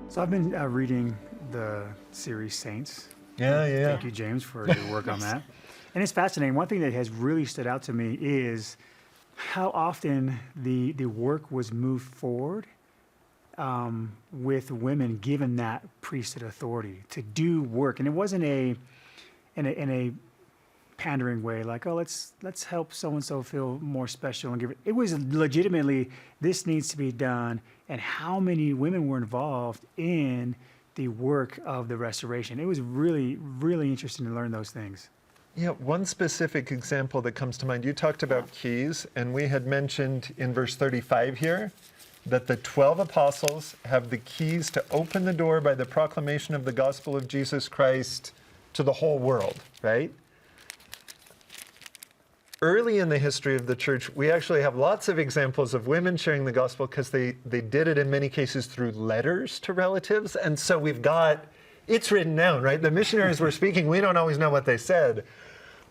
So I've been reading the series Saints. Yeah. Thank you, James, for your work on that. And it's fascinating. One thing that has really stood out to me is how often the work was moved forward with women given that priesthood authority to do work. And it wasn't in a pandering way, like, oh, let's help so-and-so feel more special and give it. It was legitimately, this needs to be done, and how many women were involved in the work of the restoration. It was really, really interesting to learn those things. Yeah, one specific example that comes to mind, you talked about keys, and we had mentioned in verse 35 here that the 12 apostles have the keys to open the door by the proclamation of the gospel of Jesus Christ to the whole world, right? Early in the history of the church, we actually have lots of examples of women sharing the gospel because they did it in many cases through letters to relatives. And so we've got, it's written down, right? The missionaries were speaking, we don't always know what they said.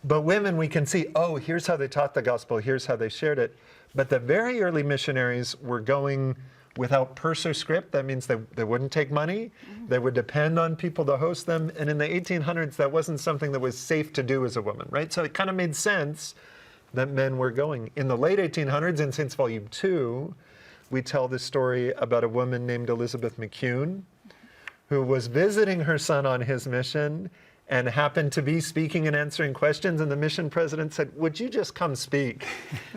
But women, we can see, oh, here's how they taught the gospel, here's how they shared it. But the very early missionaries were going without purse or script. That means they wouldn't take money. They would depend on people to host them. And in the 1800s, that wasn't something that was safe to do as a woman, right? So it kind of made sense that men were going. In the late 1800s, in Saints Volume 2, we tell this story about a woman named Elizabeth McCune, who was visiting her son on his mission and happened to be speaking and answering questions, and the mission president said, would you just come speak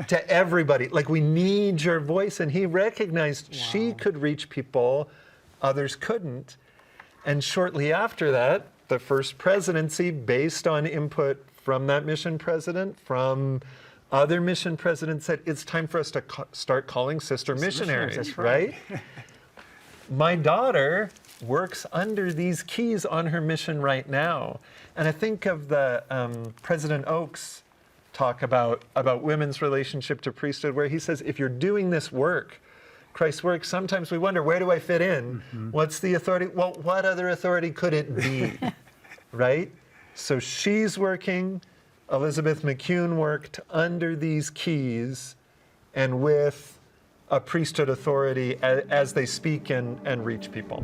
to everybody? Like, we need your voice. And he recognized she could reach people others couldn't. And shortly after that, the first presidency, based on input from that mission president, from other mission presidents, said, it's time for us to start calling sister missionaries, that's right? My daughter works under these keys on her mission right now. And I think of the President Oakes talk about women's relationship to priesthood, where he says, if you're doing this work, Christ's work, sometimes we wonder, where do I fit in? What's the authority? Well, what other authority could it be, right? So she's working, Elizabeth McCune worked under these keys and with a priesthood authority as they speak and reach people.